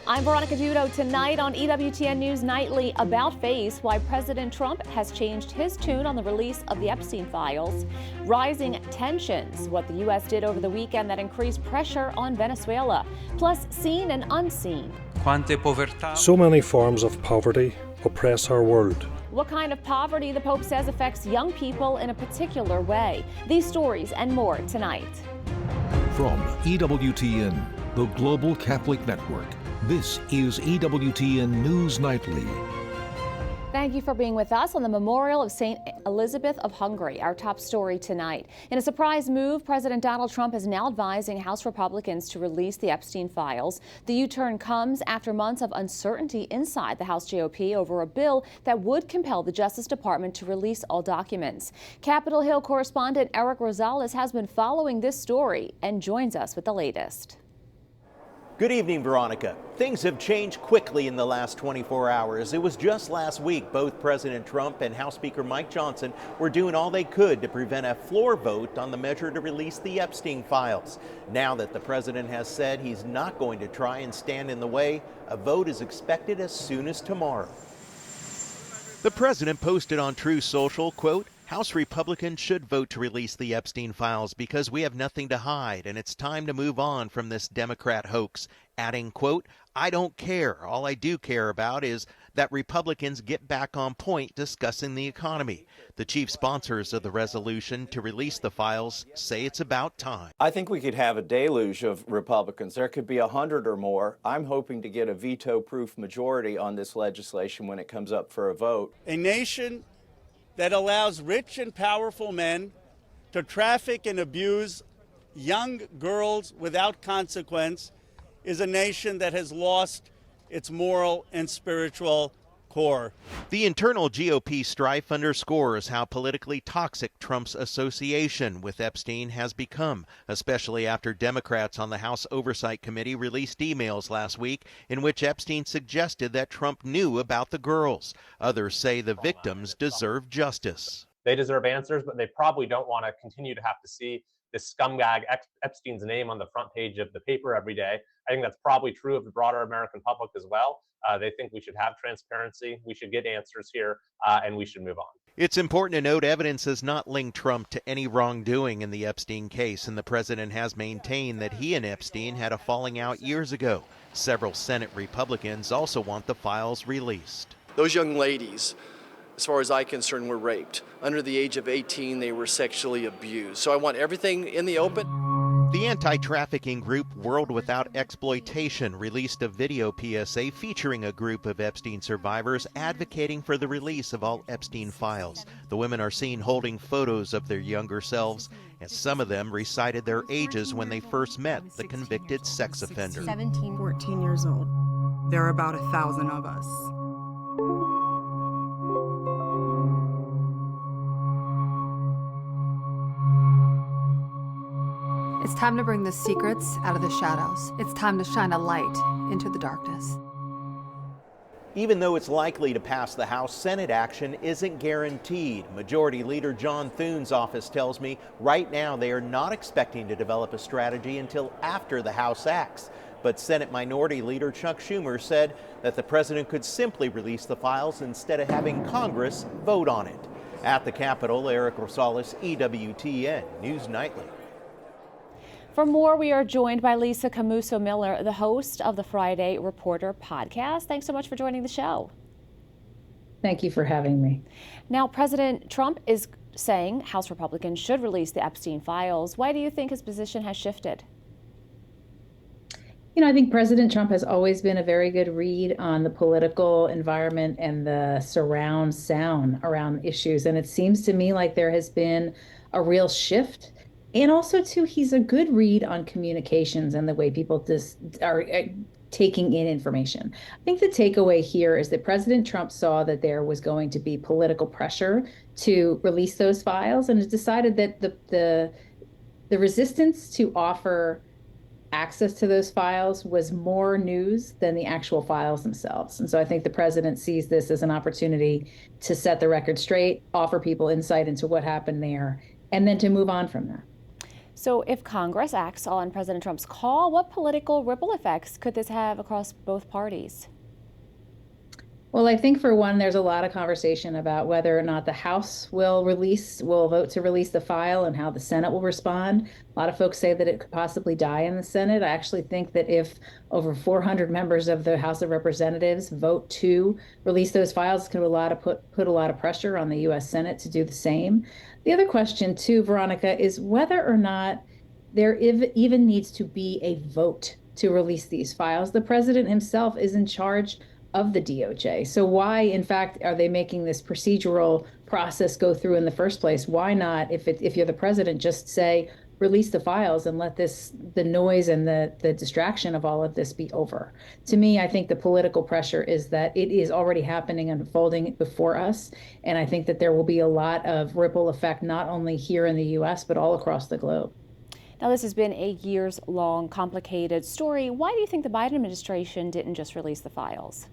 I'm Veronica Dudo. Tonight on EWTN News Nightly, about face, why President Trump has changed his tune on the release of the Epstein files, rising tensions, what the U.S. did over the weekend that increased pressure on Venezuela, plus seen and unseen. So many forms of poverty oppress our world. What kind of poverty the Pope says affects young people in a particular way. These stories and more tonight. From EWTN, the Global Catholic Network, this is EWTN News Nightly. Thank you for being with us on the memorial of St. Elizabeth of Hungary, our top story tonight. In a surprise move, President Donald Trump is now advising House Republicans to release the Epstein files. The U-turn comes after months of uncertainty inside the House GOP over a bill that would compel the Justice Department to release all documents. Capitol Hill correspondent Eric Rosales has been following this story and joins us with the latest. Good evening, Veronica. Things have changed quickly in the last 24 hours. It was just last week both President Trump and House Speaker Mike Johnson were doing all they could to prevent a floor vote on the measure to release the Epstein files. Now that the president has said he's not going to try and stand in the way, a vote is expected as soon as tomorrow. The president posted on Truth Social, quote, House Republicans should vote to release the Epstein files because we have nothing to hide and it's time to move on from this Democrat hoax, adding, quote, I don't care. All I do care about is that Republicans get back on point discussing the economy. The chief sponsors of the resolution to release the files say it's about time. I think we could have a deluge of Republicans. There could be 100 or more. I'm hoping to get a veto-proof majority on this legislation when it comes up for a vote. A nation that allows rich and powerful men to traffic and abuse young girls without consequence is a nation that has lost its moral and spiritual core. The internal GOP strife underscores how politically toxic Trump's association with Epstein has become, especially after Democrats on the House Oversight Committee released emails last week in which Epstein suggested that Trump knew about the girls. Others say the victims deserve justice. They deserve answers, but they probably don't want to continue to have to see this scumbag Epstein's name on the front page of the paper every day. I think that's probably true of the broader American public as well. They think we should have transparency, we should get answers here, and we should move on. It's important to note evidence has not linked Trump to any wrongdoing in the Epstein case, and the president has maintained that he and Epstein had a falling out years ago. Several Senate Republicans also want the files released. Those young ladies, as far as I'm concerned, were raped. Under the age of 18, they were sexually abused. So I want everything in the open. The anti-trafficking group World Without Exploitation released a video PSA featuring a group of Epstein survivors advocating for the release of all Epstein files. The women are seen holding photos of their younger selves, and some of them recited their ages when they first met the convicted sex offender. 17, 14 years old. There are about 1,000 of us. It's time to bring the secrets out of the shadows. It's time to shine a light into the darkness. Even though it's likely to pass the House, Senate action isn't guaranteed. Majority Leader John Thune's office tells me right now they are not expecting to develop a strategy until after the House acts. But Senate Minority Leader Chuck Schumer said that the president could simply release the files instead of having Congress vote on it. At the Capitol, Eric Rosales, EWTN News Nightly. For more, we are joined by Lisa Camuso Miller, the host of the Friday Reporter podcast. Thanks so much for joining the show. Thank you for having me. Now, President Trump is saying House Republicans should release the Epstein files. Why do you think his position has shifted? I think President Trump has always been a very good read on the political environment and the surround sound around issues. And it seems to me like there has been a real shift. And also, too, he's a good read on communications and the way people just are taking in information. I think the takeaway here is that President Trump saw that there was going to be political pressure to release those files and has decided that the resistance to offer access to those files was more news than the actual files themselves. And so I think the president sees this as an opportunity to set the record straight, offer people insight into what happened there, and then to move on from that. So if Congress acts on President Trump's call, what political ripple effects could this have across both parties? Well, I think for one, there's a lot of conversation about whether or not the House will vote to release the file and how the Senate will respond. A lot of folks say that it could possibly die in the Senate. I actually think that if over 400 members of the House of Representatives vote to release those files, it's going to put a lot of pressure on the U.S. Senate to do the same. The other question, too, Veronica, is whether or not there even needs to be a vote to release these files. The president himself is in charge of the DOJ. So why, in fact, are they making this procedural process go through in the first place? Why not, if you're the president, just say, release the files and let the noise and the distraction of all of this be over? To me, I think the political pressure is that it is already happening and unfolding before us. And I think that there will be a lot of ripple effect, not only here in the U.S., but all across the globe. Now, this has been a years-long, complicated story. Why do you think the Biden administration didn't just release the files?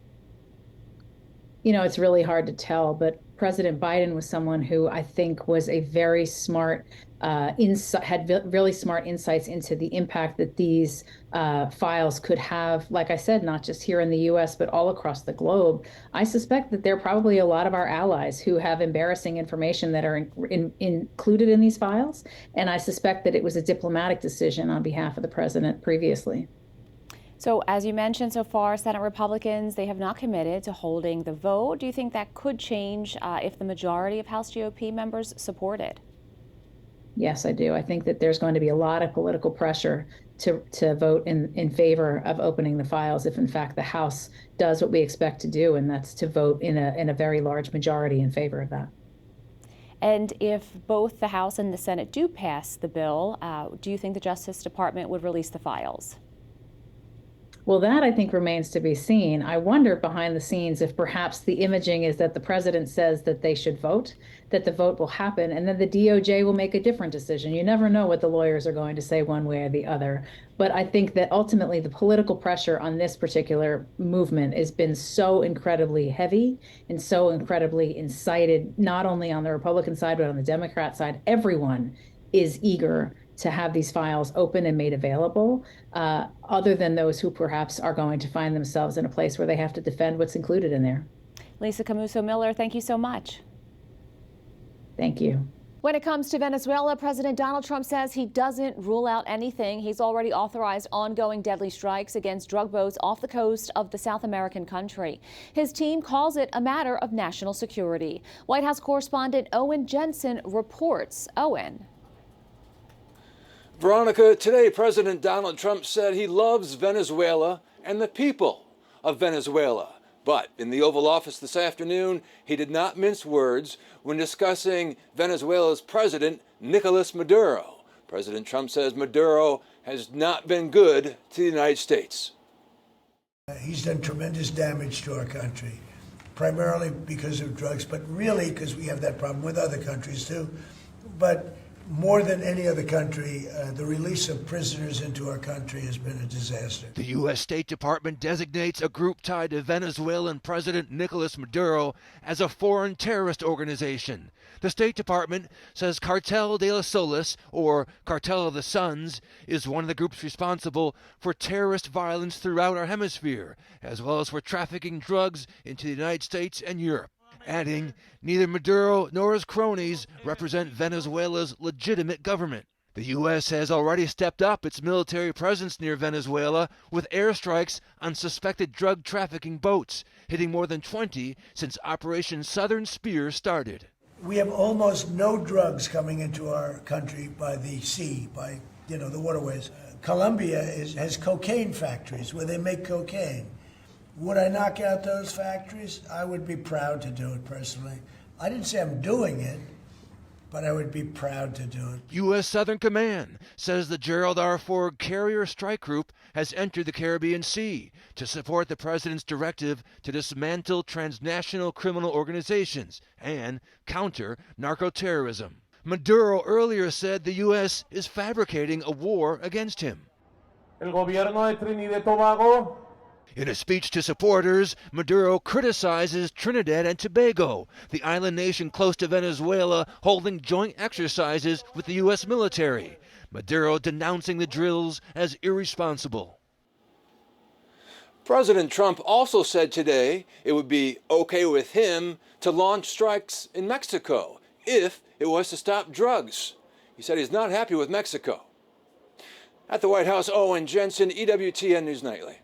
You know, it's really hard to tell, but President Biden was someone who I think was a very smart, had really smart insights into the impact that these files could have, like I said, not just here in the U.S., but all across the globe. I suspect that there are probably a lot of our allies who have embarrassing information that are included in these files, and I suspect that it was a diplomatic decision on behalf of the president previously. So as you mentioned, so far, Senate Republicans, they have not committed to holding the vote. Do you think that could change if the majority of House GOP members support it? Yes, I do. I think that there's going to be a lot of political pressure to vote in favor of opening the files if, in fact, the House does what we expect to do, and that's to vote in a very large majority in favor of that. And if both the House and the Senate do pass the bill, do you think the Justice Department would release the files? Well, that I think remains to be seen. I wonder behind the scenes if perhaps the imaging is that the president says that they should vote, that the vote will happen, and then the DOJ will make a different decision. You never know what the lawyers are going to say one way or the other. But I think that ultimately the political pressure on this particular movement has been so incredibly heavy and so incredibly incited, not only on the Republican side, but on the Democrat side. Everyone is eager to have these files open and made available, other than those who perhaps are going to find themselves in a place where they have to defend what's included in there. Lisa Camuso-Miller, thank you so much. Thank you. When it comes to Venezuela, President Donald Trump says he doesn't rule out anything. He's already authorized ongoing deadly strikes against drug boats off the coast of the South American country. His team calls it a matter of national security. White House correspondent Owen Jensen reports. Owen. Veronica, today President Donald Trump said he loves Venezuela and the people of Venezuela. But in the Oval Office this afternoon, he did not mince words when discussing Venezuela's president, Nicolas Maduro. President Trump says Maduro has not been good to the United States. He's done tremendous damage to our country, primarily because of drugs, but really because we have that problem with other countries too. But more than any other country, the release of prisoners into our country has been a disaster. The U.S. State Department designates a group tied to Venezuelan President Nicolas Maduro as a foreign terrorist organization. The State Department says Cartel de las Solas, or Cartel of the Suns, is one of the groups responsible for terrorist violence throughout our hemisphere, as well as for trafficking drugs into the United States and Europe. Adding, neither Maduro nor his cronies represent Venezuela's legitimate government. The U.S. has already stepped up its military presence near Venezuela with airstrikes on suspected drug trafficking boats, hitting more than 20 since Operation Southern Spear started. We have almost no drugs coming into our country by the sea, by the waterways. Colombia has cocaine factories where they make cocaine. Would I knock out those factories? I would be proud to do it personally. I didn't say I'm doing it, but I would be proud to do it. U.S. Southern Command says the Gerald R. Ford Carrier Strike Group has entered the Caribbean Sea to support the president's directive to dismantle transnational criminal organizations and counter narco-terrorism. Maduro earlier said the U.S. is fabricating a war against him. El gobierno de Trinidad y Tobago. In a speech to supporters, Maduro criticizes Trinidad and Tobago, the island nation close to Venezuela holding joint exercises with the U.S. military. Maduro denouncing the drills as irresponsible. President Trump also said today it would be okay with him to launch strikes in Mexico if it was to stop drugs. He said he's not happy with Mexico. At the White House, Owen Jensen, EWTN News Nightly.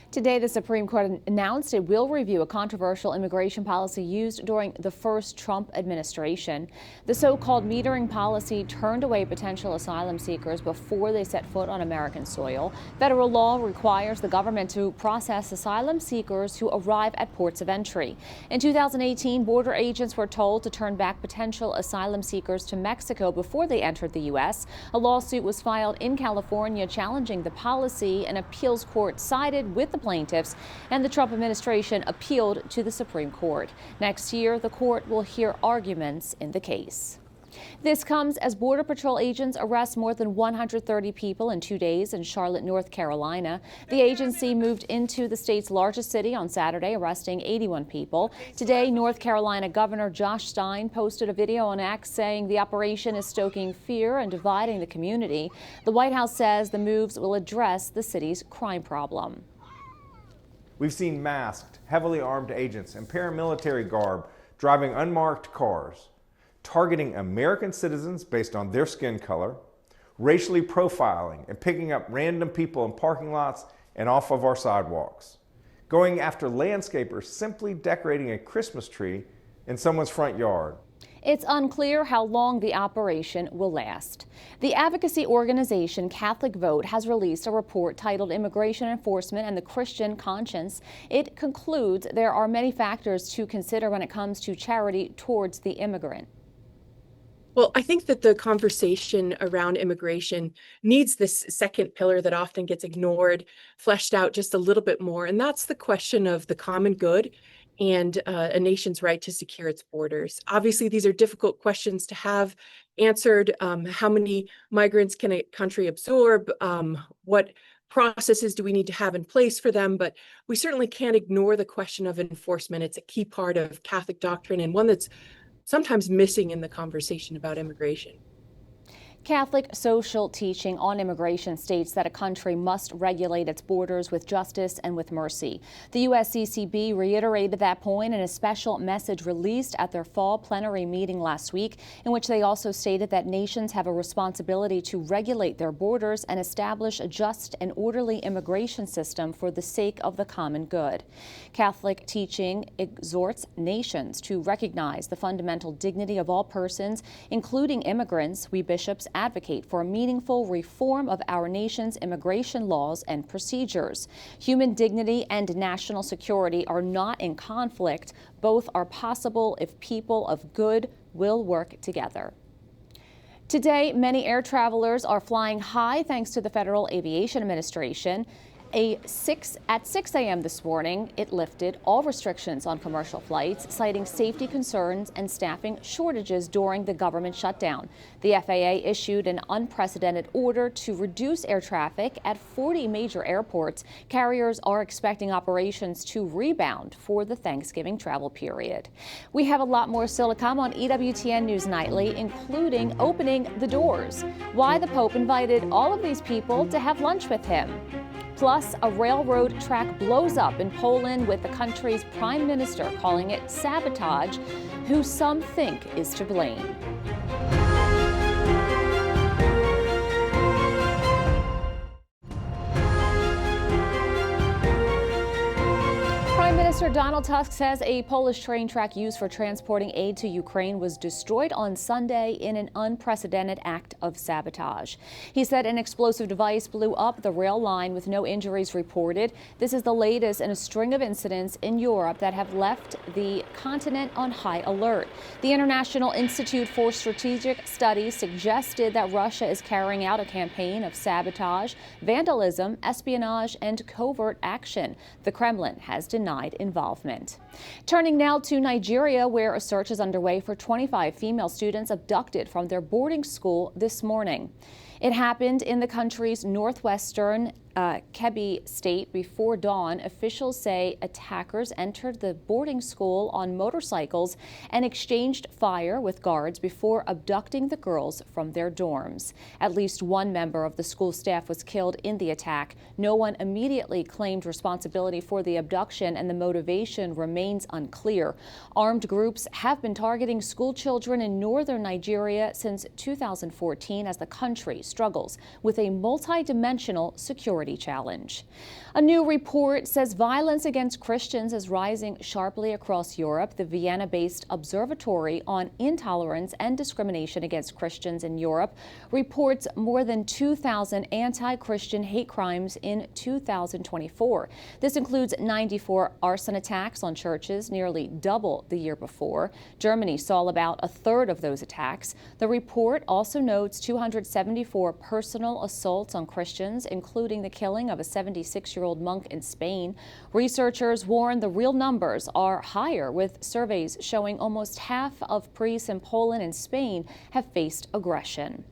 Today, the Supreme Court announced it will review a controversial immigration policy used during the first Trump administration. The so-called metering policy turned away potential asylum seekers before they set foot on American soil. Federal law requires the government to process asylum seekers who arrive at ports of entry. In 2018, border agents were told to turn back potential asylum seekers to Mexico before they entered the U.S. A lawsuit was filed in California challenging the policy. An appeals court sided with the plaintiffs, and the Trump administration appealed to the Supreme Court. Next year, the court will hear arguments in the case. This comes as Border Patrol agents arrest more than 130 people in 2 days in Charlotte, North Carolina. The agency moved into the state's largest city on Saturday, arresting 81 people. Today, North Carolina Governor Josh Stein posted a video on X saying the operation is stoking fear and dividing the community. The White House says the moves will address the city's crime problem. We've seen masked, heavily armed agents in paramilitary garb driving unmarked cars, targeting American citizens based on their skin color, racially profiling and picking up random people in parking lots and off of our sidewalks, going after landscapers simply decorating a Christmas tree in someone's front yard. It's unclear how long the operation will last. The advocacy organization Catholic Vote has released a report titled Immigration Enforcement and the Christian Conscience. It concludes there are many factors to consider when it comes to charity towards the immigrant. Well, I think that the conversation around immigration needs this second pillar that often gets ignored, fleshed out just a little bit more, and that's the question of the common good and a nation's right to secure its borders. Obviously, these are difficult questions to have answered. How many migrants can a country absorb? What processes do we need to have in place for them? But we certainly can't ignore the question of enforcement. It's a key part of Catholic doctrine and one that's sometimes missing in the conversation about immigration. Catholic social teaching on immigration states that a country must regulate its borders with justice and with mercy. The USCCB reiterated that point in a special message released at their fall plenary meeting last week, in which they also stated that nations have a responsibility to regulate their borders and establish a just and orderly immigration system for the sake of the common good. Catholic teaching exhorts nations to recognize the fundamental dignity of all persons, including immigrants. We bishops advocate for a meaningful reform of our nation's immigration laws and procedures. Human dignity and national security are not in conflict. Both are possible if people of good will work together. Today, many air travelers are flying high thanks to the Federal Aviation Administration. At 6 a.m. this morning, it lifted all restrictions on commercial flights, citing safety concerns and staffing shortages during the government shutdown. The FAA issued an unprecedented order to reduce air traffic at 40 major airports. Carriers are expecting operations to rebound for the Thanksgiving travel period. We have a lot more still to come on EWTN News Nightly, including opening the doors, why the Pope invited all of these people to have lunch with him. Plus, a railroad track blows up in Poland with the country's prime minister calling it sabotage, who some think is to blame. Prime Minister Donald Tusk says a Polish train track used for transporting aid to Ukraine was destroyed on Sunday in an unprecedented act of sabotage. He said an explosive device blew up the rail line with no injuries reported. This is the latest in a string of incidents in Europe that have left the continent on high alert. The International Institute for Strategic Studies suggested that Russia is carrying out a campaign of sabotage, vandalism, espionage, and covert action. The Kremlin has denied involvement. Turning now to Nigeria, where a search is underway for 25 female students abducted from their boarding school this morning. It happened in the country's northwestern Kebbi state before dawn. Officials say attackers entered the boarding school on motorcycles and exchanged fire with guards before abducting the girls from their dorms. At least one member of the school staff was killed in the attack. No one immediately claimed responsibility for the abduction, and the motivation remains unclear. Armed groups have been targeting school children in northern Nigeria since 2014 as the country struggles with a multi-dimensional security challenge. A new report says violence against Christians is rising sharply across Europe. The Vienna-based Observatory on Intolerance and Discrimination Against Christians in Europe reports more than 2,000 anti-Christian hate crimes in 2024. This includes 94 arson attacks on churches, nearly double the year before. Germany saw about a third of those attacks. The report also notes 274 personal assaults on Christians, including the killing of a 76-year-old monk in Spain. Researchers warn the real numbers are higher, with surveys showing almost half of priests in Poland and Spain have faced aggression.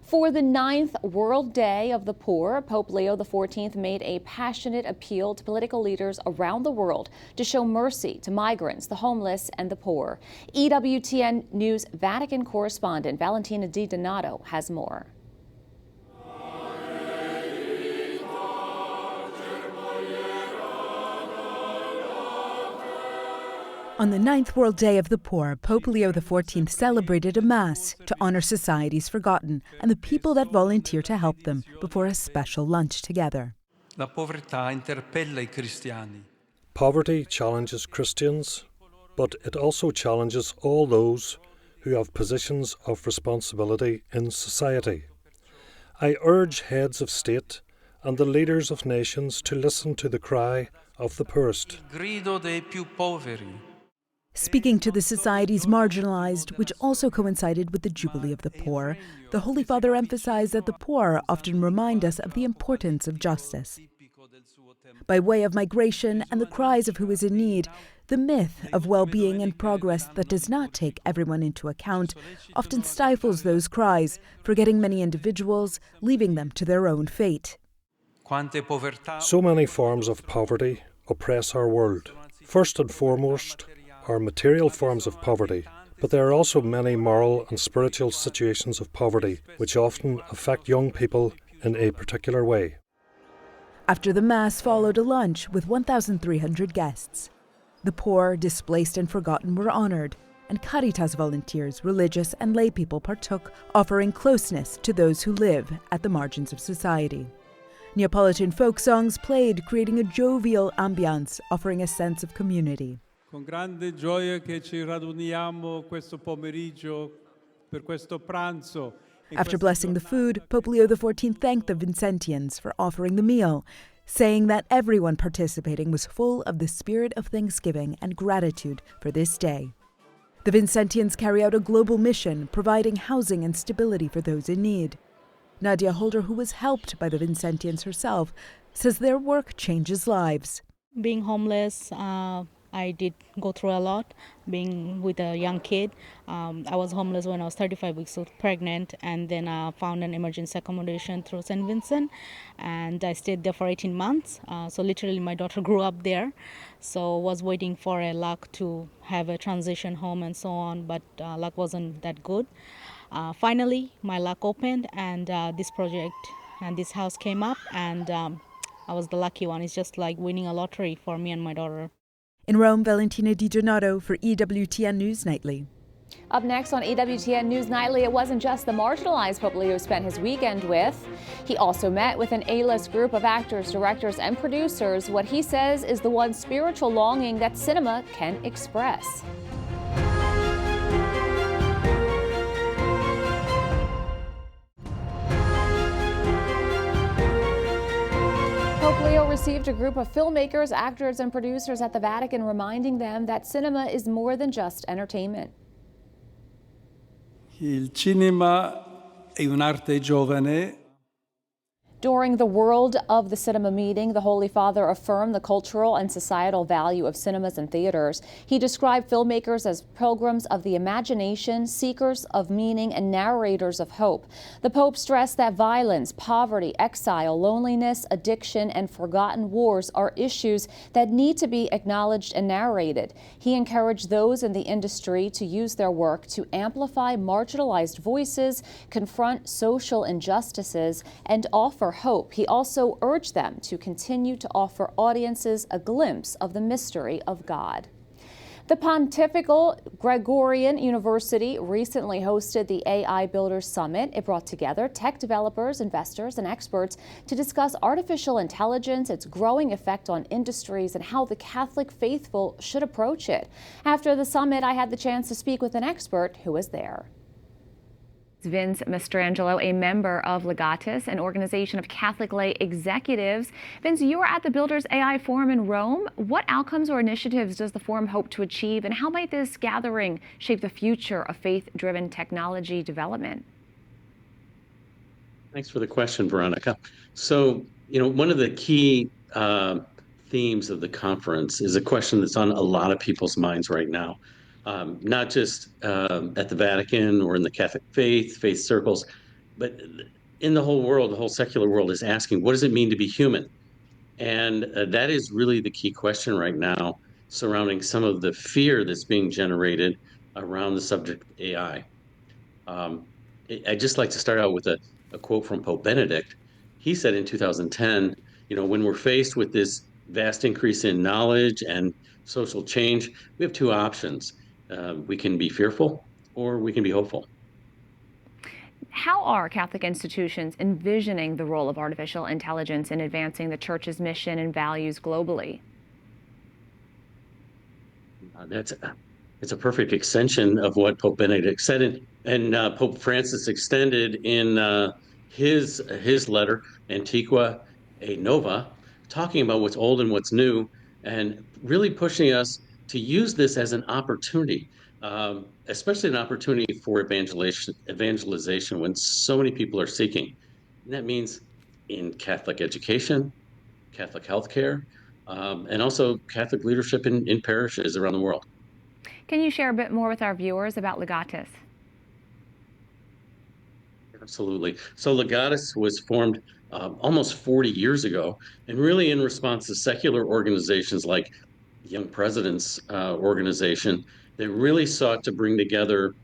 For the 9th World Day of the Poor, Pope Leo XIV made a passionate appeal to political leaders around the world to show mercy to migrants, the homeless, and the poor. EWTN News Vatican correspondent Valentina Di Donato has more. On the 9th World Day of the Poor, Pope Leo XIV celebrated a Mass to honor society's forgotten and the people that volunteer to help them before a special lunch together. La povertà interpella I cristiani. Poverty challenges Christians, but it also challenges all those who have positions of responsibility in society. I urge heads of state and the leaders of nations to listen to the cry of the poorest. Grido dei più poveri. Speaking to the societies marginalized, which also coincided with the Jubilee of the Poor, the Holy Father emphasized that the poor often remind us of the importance of justice. By way of migration and the cries of who is in need, the myth of well-being and progress that does not take everyone into account often stifles those cries, forgetting many individuals, leaving them to their own fate. So many forms of poverty oppress our world. First and foremost, are material forms of poverty, but there are also many moral and spiritual situations of poverty which often affect young people in a particular way. After the Mass followed a lunch with 1,300 guests. The poor, displaced and forgotten were honored, and Caritas volunteers, religious and lay people partook, offering closeness to those who live at the margins of society. Neapolitan folk songs played, creating a jovial ambiance, offering a sense of community. Con grande gioia che ci raduniamo questo pomeriggio per questo pranzo. After blessing the food, Pope Leo XIV thanked the Vincentians for offering the meal, saying that everyone participating was full of the spirit of thanksgiving and gratitude for this day. The Vincentians carry out a global mission, providing housing and stability for those in need. Nadia Holder, who was helped by the Vincentians herself, says their work changes lives. Being homeless, I did go through a lot, being with a young kid. I was homeless when I was 35 weeks old, pregnant, and then I found an emergency accommodation through St. Vincent, and I stayed there for 18 months. So literally my daughter grew up there, so was waiting for a luck to have a transition home and so on, but luck wasn't that good. Finally, my luck opened, and this project and this house came up, and I was the lucky one. It's just like winning a lottery for me and my daughter. In Rome, Valentina Di Donato for EWTN News Nightly. Up next on EWTN News Nightly, it wasn't just the marginalized Pope Leo spent his weekend with. He also met with an A-list group of actors, directors, and producers, what he says is the one spiritual longing that cinema can express. Pope Leo received a group of filmmakers, actors, and producers at the Vatican, reminding them that cinema is more than just entertainment. Il cinema è un'arte giovane. During the World of the Cinema meeting, the Holy Father affirmed the cultural and societal value of cinemas and theaters. He described filmmakers as pilgrims of the imagination, seekers of meaning, and narrators of hope. The Pope stressed that violence, poverty, exile, loneliness, addiction, and forgotten wars are issues that need to be acknowledged and narrated. He encouraged those in the industry to use their work to amplify marginalized voices, confront social injustices, and offer hope. He also urged them to continue to offer audiences a glimpse of the mystery of God. The Pontifical Gregorian University recently hosted the AI Builders Summit. It brought together tech developers, investors, and experts to discuss artificial intelligence, its growing effect on industries, and how the Catholic faithful should approach it. After the summit, I had the chance to speak with an expert who was there. Vince Mastrangelo, a member of Legatus, an organization of Catholic lay executives. Vince, you were at the Builders AI Forum in Rome. What outcomes or initiatives does the forum hope to achieve, and how might this gathering shape the future of faith-driven technology development? Thanks for the question, Veronica. So, one of the key themes of the conference is a question that's on a lot of people's minds right now. Not just at the Vatican or in the Catholic faith circles, but in the whole world, the whole secular world is asking, what does it mean to be human? And that is really the key question right now surrounding some of the fear that's being generated around the subject of AI. I'd just like to start out with a quote from Pope Benedict. He said in 2010, when we're faced with this vast increase in knowledge and social change, we have two options. We can be fearful or we can be hopeful. How are Catholic institutions envisioning the role of artificial intelligence in advancing the Church's mission and values globally? It's a perfect extension of what Pope Benedict said, and Pope Francis extended in his letter, Antiqua et Nova, talking about what's old and what's new, and really pushing us to use this as an opportunity, especially an opportunity for evangelization when so many people are seeking. And that means in Catholic education, Catholic healthcare, and also Catholic leadership in parishes around the world. Can you share a bit more with our viewers about Legatus? Absolutely. So Legatus was formed almost 40 years ago, and really in response to secular organizations like Young Presidents organization that really sought to bring together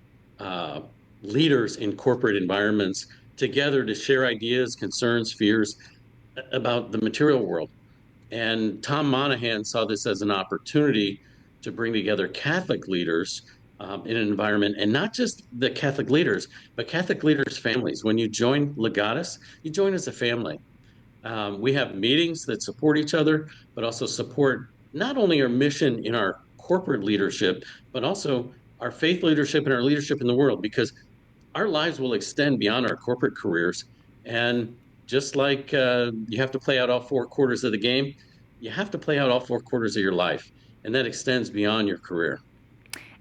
leaders in corporate environments together to share ideas, concerns, fears about the material world. And Tom Monahan saw this as an opportunity to bring together Catholic leaders in an environment, and not just the Catholic leaders, but Catholic leaders' families. When you join Legatus, you join as a family. We have meetings that support each other, but also support not only our mission in our corporate leadership, but also our faith leadership and our leadership in the world, because our lives will extend beyond our corporate careers. And just like you have to play out all four quarters of the game, you have to play out all four quarters of your life, and that extends beyond your career.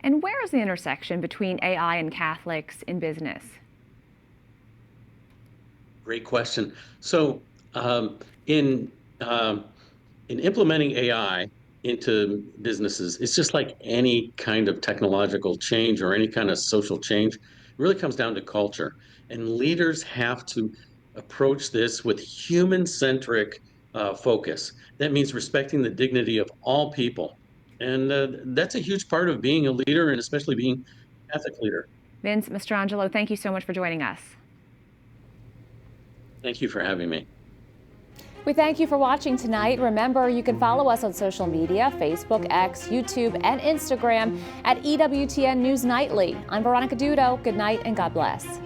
And where is the intersection between AI and Catholics in business? Great question. So in implementing AI into businesses, it's just like any kind of technological change or any kind of social change. It really comes down to culture. And leaders have to approach this with human-centric focus. That means respecting the dignity of all people. And that's a huge part of being a leader, and especially being a Catholic leader. Vince Mastrangelo, thank you so much for joining us. Thank you for having me. We thank you for watching tonight. Remember, you can follow us on social media, Facebook, X, YouTube, and Instagram at EWTN News Nightly. I'm Veronica Dudo. Good night and God bless.